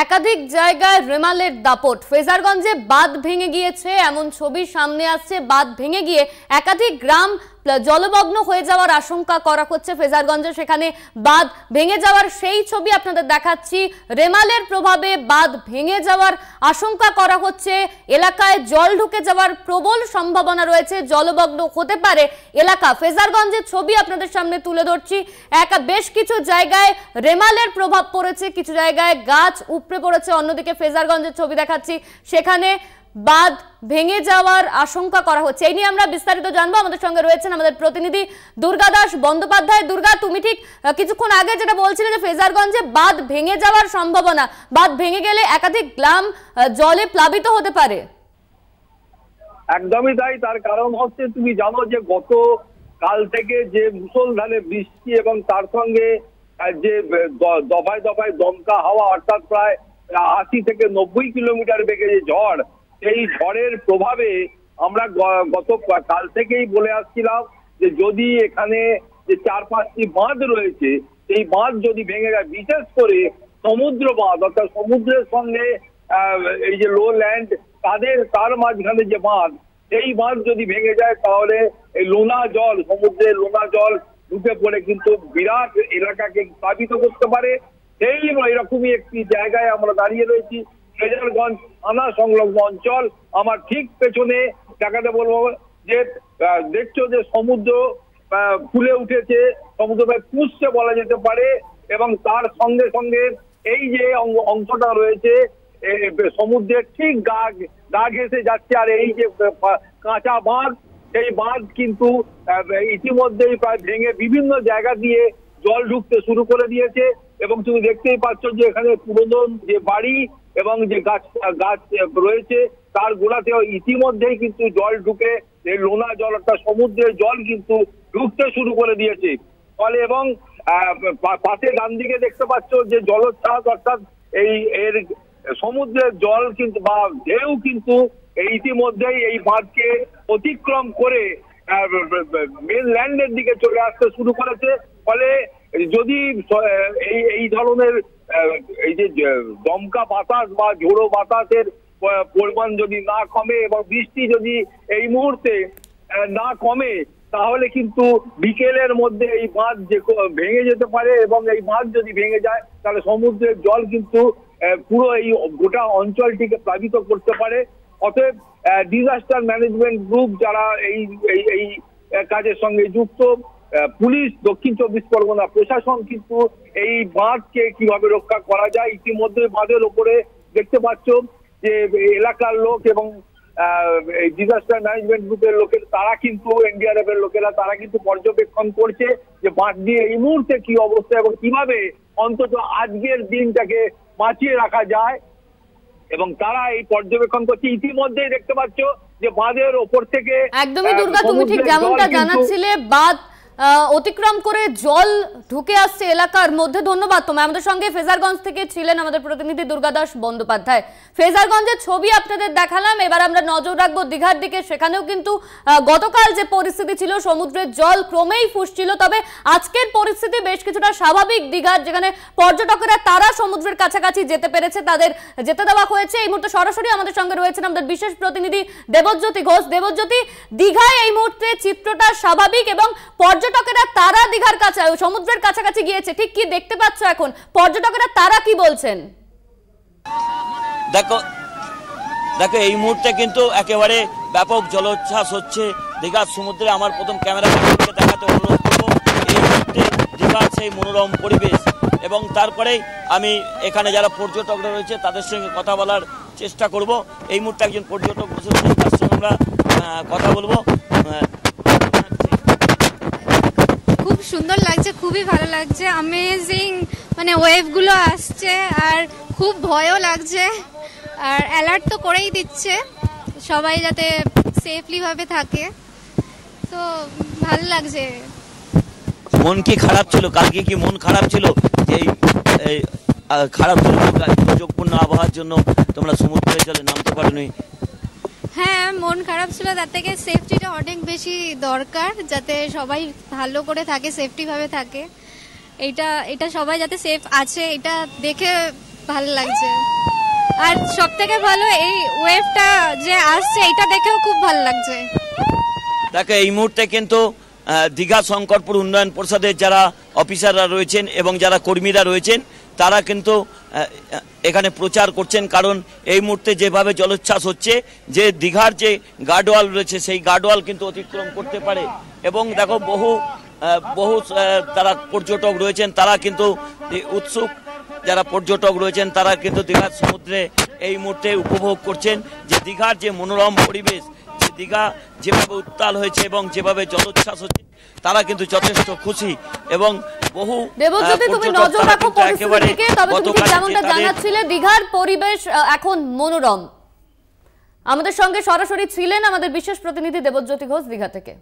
একাধিক জায়গায় রেমালের দাপট। ফ্রেজারগঞ্জে বাঁধ ভেঙে গিয়েছে এমন ছবি সামনে আসছে। বাঁধ ভেঙে গিয়ে একাধিক গ্রাম জলমগ্ন হয়ে যাওয়ার আশঙ্কা করা হচ্ছে। ফ্রেজারগঞ্জে সেখানে বাঁধ ভেঙে যাওয়ার সেই ছবি আপনাদের দেখাচ্ছি। রেমালের প্রভাবে বাঁধ ভেঙে যাওয়ার আশঙ্কা করা হচ্ছে। এলাকায় জল ঢুকে যাওয়ার প্রবল সম্ভাবনা রয়েছে, জলমগ্ন হতে পারে এলাকা। ফ্রেজারগঞ্জের ছবি আপনাদের সামনে তুলে ধরছি। বেশ কিছু জায়গায় রেমালের প্রভাব পড়েছে, কিছু জায়গায় গাছ উপড়ে পড়েছে। অন্যদিকে ফ্রেজারগঞ্জের ছবি দেখাচ্ছি, সেখানে বাঁধ ভেঙে যাওয়ার আশঙ্কা করা হচ্ছে। এই নিয়ে আমরা বিস্তারিত জানবো। আমাদের সঙ্গে রয়েছেন আমাদের প্রতিনিধি দুর্গাদাস বন্দ্যোপাধ্যায়। দুর্গা, তুমি ঠিক কিছুক্ষণ আগে যেটা বলছিলে যে ফ্রেজারগঞ্জে বাঁধ ভেঙে যাওয়ার সম্ভাবনা, বাঁধ ভেঙে গেলে একাধিক গ্রাম জলে প্লাবিত হতে পারে। একদমই তাই। তার কারণ হচ্ছে, তুমি জানো যে গত কাল থেকে যে মুষলধারে বৃষ্টি এবং তার সঙ্গে যে দফায় দফায় দমকা হাওয়া, অর্থাৎ প্রায় 80 থেকে 90 কিলোমিটার বেগে যে ঝড়, সেই ঝড়ের প্রভাবে আমরা গত কাল থেকেই বলে আসছিলাম যে যদি এখানে যে 4-5টি বাঁধ রয়েছে, সেই বাঁধ যদি ভেঙে যায়, বিশেষ করে সমুদ্র বাঁধ, অর্থাৎ সমুদ্রের সঙ্গে এই যে লো ল্যান্ড তার মাঝখানে যে বাঁধ, এই বাঁধ যদি ভেঙে যায় তাহলে এই লোনা জল, সমুদ্রের লোনা জল ঢুকে পড়ে কিন্তু বিরাট এলাকাকে প্লাবিত করতে পারে। সেই এরকমই একটি জায়গায় আমরা দাঁড়িয়ে রয়েছি, ফ্রেজারগঞ্জ থানা সংলগ্ন অঞ্চল। আমার ঠিক পেছনে দেখাতে বলবো যে দেখছো যে সমুদ্র ফুলে উঠেছে, সমুদ্র প্রায় পুষছে বলা যেতে পারে, এবং তার সঙ্গে সঙ্গে এই যে অংশটা রয়েছে সমুদ্রের ঠিক গা ঘেঁষে যাচ্ছে। আর এই যে কাঁচা বাঁধ, সেই বাঁধ কিন্তু ইতিমধ্যেই প্রায় ভেঙে বিভিন্ন জায়গা দিয়ে জল ঢুকতে শুরু করে দিয়েছে। এবং তুমি দেখতেই পাচ্ছ যে এখানে পুরনো যে বাড়ি এবং যে গাছ রয়েছে তার গোড়াতেও ইতিমধ্যেই কিন্তু জল ঢুকে এই লোনা জল, অর্থাৎ সমুদ্রের জল কিন্তু ঢুকতে শুরু করে দিয়েছে। ফলে এবং পাশে ডান দিকে দেখতে পাচ্ছ যে জলোচ্ছ্বাস, অর্থাৎ এর সমুদ্রের জল কিন্তু বা ঢেউ কিন্তু ইতিমধ্যেই এই বাঁধকে অতিক্রম করে মেনল্যান্ডের দিকে চলে আসতে শুরু করেছে। ফলে যদি এই ধরনের এই যে দমকা বাতাস বা ঝোড়ো বাতাসের পরিমাণ যদি না কমে এবং বৃষ্টি যদি এই মুহূর্তে না কমে, তাহলে কিন্তু বিকেলের মধ্যে এই বাঁধ ভেঙে যেতে পারে। এবং এই বাঁধ যদি ভেঙে যায় তাহলে সমুদ্রের জল কিন্তু পুরো এই গোটা অঞ্চলটিকে প্লাবিত করতে পারে। অতএব ডিজাস্টার ম্যানেজমেন্ট গ্রুপ যারা এই কাজের সঙ্গে যুক্ত, পুলিশ, দক্ষিণ 24 পরগনা প্রশাসন কিন্তু এই বাঁধকে কিভাবে রক্ষা করা যায়, ইতিমধ্যে বাঁধের ওপরে দেখতে পাচ্ছ যে এলাকার লোক এবং এই ডিজাস্টার ম্যানেজমেন্ট গ্রুপের লোকের, তারা কিন্তু এনডিআরএফ এর লোকেরা তারা কিন্তু পর্যবেক্ষণ করছে যে বাঁধ দিয়ে এই মুহূর্তে কি অবস্থা এবং কিভাবে অন্তত আজকের দিনটাকে বাঁচিয়ে রাখা যায়, এবং তারা এই পর্যবেক্ষণ করছে। ইতিমধ্যেই দেখতে পাচ্ছ যে বাঁধের ওপর থেকে একদমই দুর্গা, তুমি ঠিক যেমনটা জানাচ্ছিলে, বাঁধ অতিক্রম করে জল ঢুকে আসছে এলাকার মধ্যে। ধন্যবাদ তোমায়। আমাদের সঙ্গে ফ্রেজারগঞ্জ থেকে ছিলেন আমাদের প্রতিনিধি দুর্গাদাস বন্দ্যোপাধ্যায়। ফ্রেজারগঞ্জের ছবি আপনাদের দেখালাম, এবার আমরা নজর রাখবো দীঘার দিকে। সেখানেও কিন্তু গতকাল যে পরিস্থিতি ছিল, সমুদ্রের জল ক্রমেই ফুসছিল, তবে আজকের পরিস্থিতি বেশ কিছুটা স্বাভাবিক দীঘার, যেখানে পর্যটকেরা তারা সমুদ্রের কাছাকাছি যেতে পেরেছে, তাদের যেতে দেওয়া হয়েছে। এই মুহূর্তে সরাসরি আমাদের সঙ্গে রয়েছেন আমাদের বিশেষ প্রতিনিধি দেবজ্যোতি ঘোষ। দেবজ্যোতি, দীঘায় এই মুহূর্তে চিত্রটা স্বাভাবিক এবং পর্যটকেরা তারা দীঘার কাছে সমুদ্রের কাছাকাছি গিয়েছে, ঠিক কি দেখতে পাচ্ছ এখন? পর্যটকেরা তারা কি বলছেন? দেখো এই মুহূর্তে কিন্তু একেবারে ব্যাপক জলোচ্ছ্বাস হচ্ছে দীঘার সমুদ্রে। আমার প্রথম ক্যামেরাম্যানকে দেখাতে অনুরোধ করবো এই মুহূর্তে দীঘার সেই মনোরম পরিবেশ, এবং তারপরে আমি এখানে যারা পর্যটকরা রয়েছে তাদের সঙ্গে কথা বলার চেষ্টা করব। এই মুহূর্তে একজন পর্যটক বসে রয়েছে, তার সঙ্গে আমরা কথা বলবো। খুব সুন্দর লাগছে, খুবই ভালো লাগছে, অ্যামেজিং, মানে ওয়েভগুলো আসছে আর খুব ভয়ও লাগছে। আর অ্যালার্ট তো করেই দিচ্ছে সবাই যাতে সেফলি ভাবে থাকে, তো ভালো লাগছে। মন কি খারাপ ছিল? কালকে কি মন খারাপ ছিল যে এই খারাপ দুর্যোগপূর্ণ আবহাওয়ার জন্য তোমরা সমুদ্রে জলে নামতে পারোনি? হ্যাঁ, মন খারাপ ছিল। তার থেকে সেফটিটা অনেক বেশি দরকার, যাতে সবাই ভালো করে থাকে, সেফটি ভাবে থাকে। এটা সবাই যাতে সেফ আছে এটা দেখে ভালো লাগছে। আর সব থেকে ভালো এই ওয়েভটা যে আসছে এটা দেখেও খুব ভালো লাগছে। দেখো এই মুহূর্তে কিন্তু দীঘা শঙ্করপুর উন্নয়ন পরিষদের যারা অফিসাররা রয়েছেন এবং যারা কর্মীরা রয়েছেন তারা কিন্তু এখানে প্রচার করছেন, কারণ এই মুহূর্তে যেভাবে জলোচ্ছ্বাস হচ্ছে যে দীঘার যে গার্ডওয়াল রয়েছে সেই গার্ডওয়াল কিন্তু অতিক্রম করতে পারে। এবং দেখো বহু তারা পর্যটক রয়েছেন, তারা কিন্তু উৎসুক, যারা পর্যটক রয়েছেন তারা কিন্তু দীঘার সমুদ্রে এই মুহূর্তে উপভোগ করছেন যে দীঘার যে মনোরম পরিবেশ, যে দীঘা যেভাবে উত্তাল হয়েছে এবং যেভাবে জলোচ্ছ্বাস হচ্ছে তারা কিন্তু যথেষ্ট খুশি। এবং বহু দেবজ্যোতি তুমি নজর রাখো পরিস্থিতির দিকে, তবে তুমি যেমনটা জানাচ্ছিলে দীঘার পরিবেশ এখন মনোরম। আমাদের সঙ্গে সরাসরি ছিলেন আমাদের বিশেষ প্রতিনিধি দেবজ্যোতি ঘোষ দীঘা থেকে।